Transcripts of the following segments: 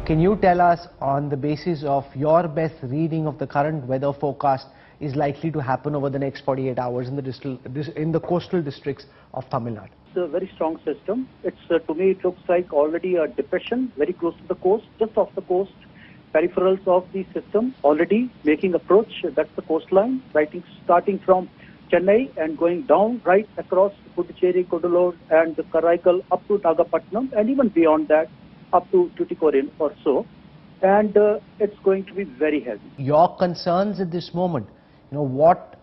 Can you tell us, on the basis of your best reading of the current weather forecast, is likely to happen over the next 48 hours in the coastal districts of Tamil Nadu? It's a very strong system. It's to me, it looks like already a depression very close to the coast, just off the coast, peripherals of the system, already making approach. That's the coastline, starting from Chennai and going down right across Puducherry, Kodalur and Karaikal up to Nagapattinam, and even beyond that up to Tuticorin or so. And it's going to be very heavy. Your concerns at this moment, what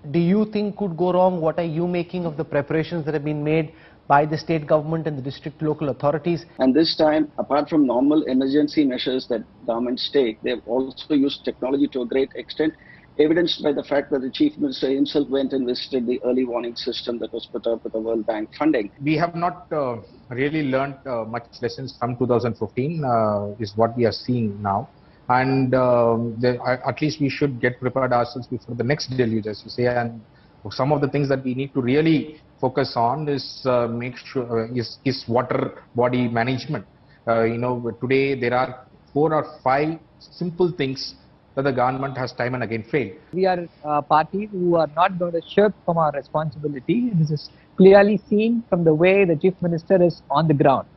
do you think could go wrong? What are you making of the preparations that have been made by the state government and the district local authorities? And this time, apart from normal emergency measures that governments take, they've also used technology to a great extent, evidenced by the fact that the Chief Minister himself went and visited the early warning system that was put up with the World Bank funding. We have not really learnt much lessons from 2015, is what we are seeing now. And at least we should get prepared ourselves before the next deluge, as you say. And some of the things that we need to really focus on is is water body management. Today there are 4 or 5 simple things that the government has time and again failed. We are a party who are not going to shirk from our responsibility. This is clearly seen from the way the Chief Minister is on the ground.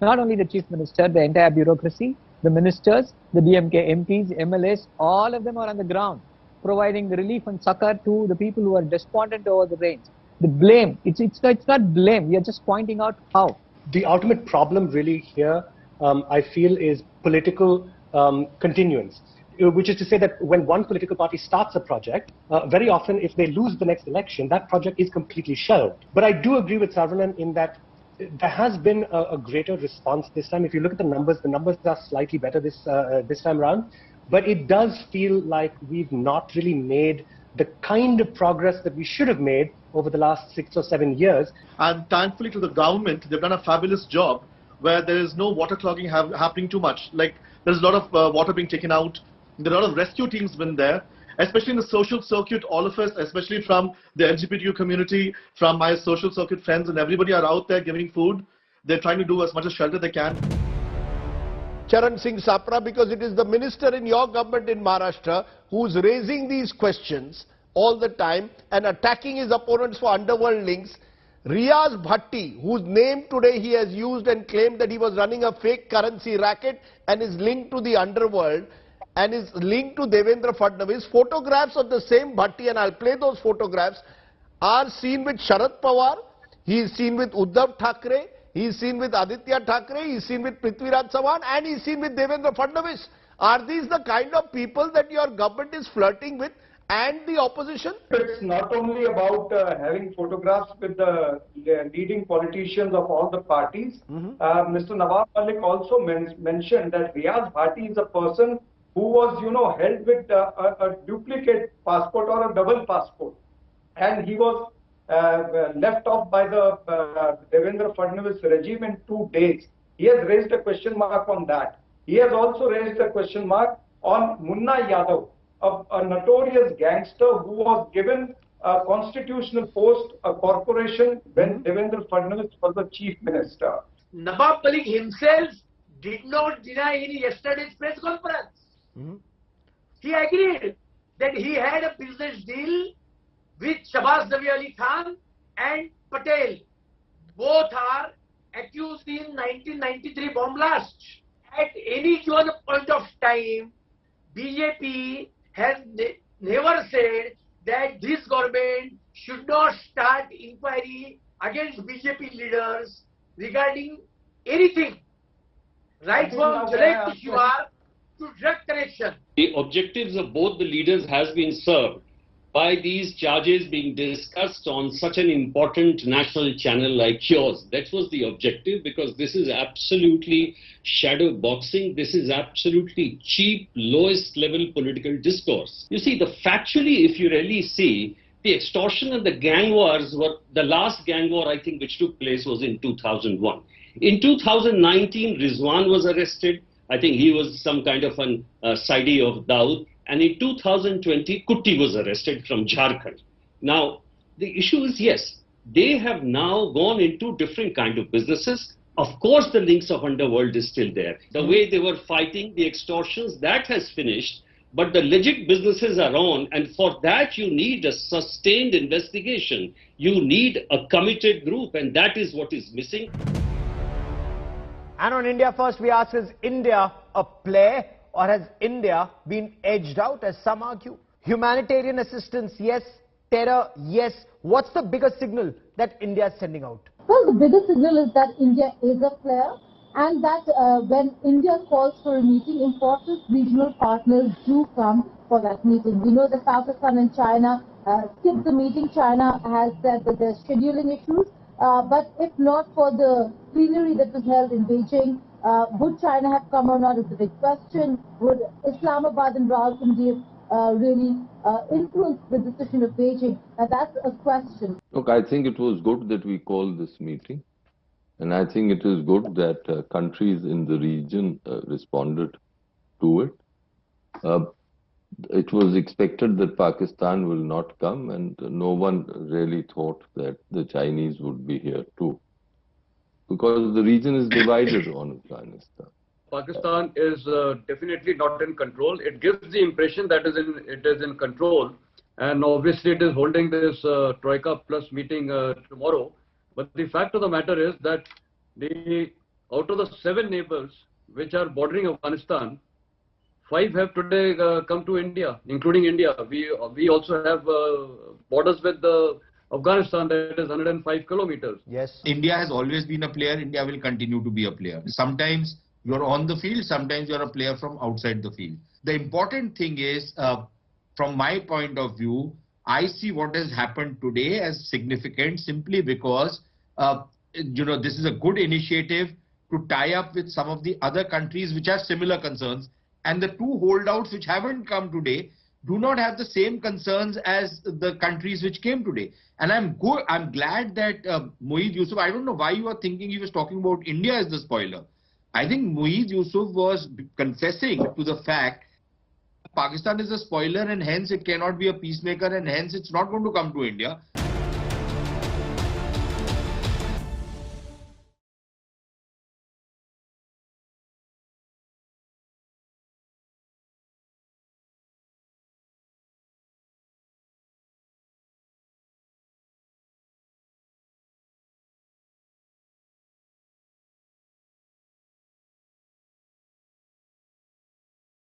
Not only the Chief Minister, the entire bureaucracy, the ministers, the DMK MPs, MLAs, all of them are on the ground, providing relief and succor to the people who are despondent over the rains. The blame, it's not blame, we are just pointing out how. The ultimate problem really here, I feel, is political continuance. Which is to say that when one political party starts a project, very often if they lose the next election, that project is completely shelved. But I do agree with Saravanan in that there has been a greater response this time. If you look at the numbers are slightly better this time around. But it does feel like we've not really made the kind of progress that we should have made over the last 6 or 7 years. And thankfully to the government, they've done a fabulous job where there is no water clogging happening too much. Like there's a lot of water being taken out. There are a lot of rescue teams been there, especially in the social circuit. All of us, especially from the LGBTQ community, from my social circuit friends, and everybody are out there giving food. They're trying to do as much as shelter they can. Charan Singh Sapra, because it is the minister in your government in Maharashtra who's raising these questions all the time and attacking his opponents for underworld links. Rihaz Bhati, whose name today he has used and claimed that he was running a fake currency racket and is linked to the underworld and is linked to Devendra Fadnavis. Photographs of the same Bhatti, and I'll play those photographs, are seen with Sharad Pawar, he is seen with Uddhav Thackeray, he is seen with Aditya Thackeray, he is seen with Prithviraj Chavan, and he is seen with Devendra Fadnavis. Are these the kind of people that your government is flirting with and the opposition? It's not only about having photographs with the leading politicians of all the parties. Mr. Nawab Malik also mentioned that Rihaz Bhati is a person who was, held with a duplicate passport or a double passport. And he was left off by the Devendra Fadnavis regime in 2 days. He has raised a question mark on that. He has also raised a question mark on Munna Yadav, a notorious gangster who was given a constitutional post, a corporation, when Devendra Fadnavis was the chief minister. Nawab Malik himself did not deny in yesterday's press conference. He agreed that he had a business deal with Shahbaz Nabi Ali Khan and Patel. Both are accused in 1993 bomb blast. At any given point of time, BJP has never said that this government should not start inquiry against BJP leaders regarding anything, right from Jalek to Shivar to drug collection. The objectives of both the leaders has been served by these charges being discussed on such an important national channel like yours. That was the objective, because this is absolutely shadow boxing. This is absolutely cheap, lowest level political discourse. You see, factually, if you really see, the extortion and the gang wars were, the last gang war I think which took place was in 2001. In 2019, Rizwan was arrested. I think he was some kind of an sidey of Dawood. And in 2020, Kutti was arrested from Jharkhand. Now, the issue is, yes, they have now gone into different kind of businesses. Of course, the links of Underworld is still there. The way they were fighting the extortions, that has finished. But the legit businesses are on, and for that you need a sustained investigation. You need a committed group, and that is what is missing. And on India First, we ask, is India a player or has India been edged out, as some argue? Humanitarian assistance, yes. Terror, yes. What's the biggest signal that India is sending out? Well, the biggest signal is that India is a player, and that when India calls for a meeting, important regional partners do come for that meeting. We know that Pakistan and China skipped the meeting. China has said that there's scheduling issues. But if not for the plenary that was held in Beijing, would China have come or not is the big question. Would Islamabad and Rawalpindi really influence the decision of Beijing? Now that's a question. Look, I think it was good that we called this meeting. And I think it is good that countries in the region responded to it. It was expected that Pakistan will not come, and no one really thought that the Chinese would be here too, because the region is divided on Afghanistan. Pakistan is definitely not in control. It gives the impression that it is in control, and obviously it is holding this Troika Plus meeting tomorrow. But the fact of the matter is that out of the 7 neighbors which are bordering Afghanistan, 5 have today come to India, including India. We also have borders with Afghanistan, that is 105 kilometers. Yes. India has always been a player. India will continue to be a player. Sometimes you're on the field, sometimes you're a player from outside the field. The important thing is, from my point of view, I see what has happened today as significant simply because, this is a good initiative to tie up with some of the other countries which have similar concerns. And the 2 holdouts which haven't come today do not have the same concerns as the countries which came today. And I'm glad that Moeed Yusuf, I don't know why you are thinking he was talking about India as the spoiler. I think Moeed Yusuf was confessing to the fact Pakistan is a spoiler and hence it cannot be a peacemaker and hence it's not going to come to India.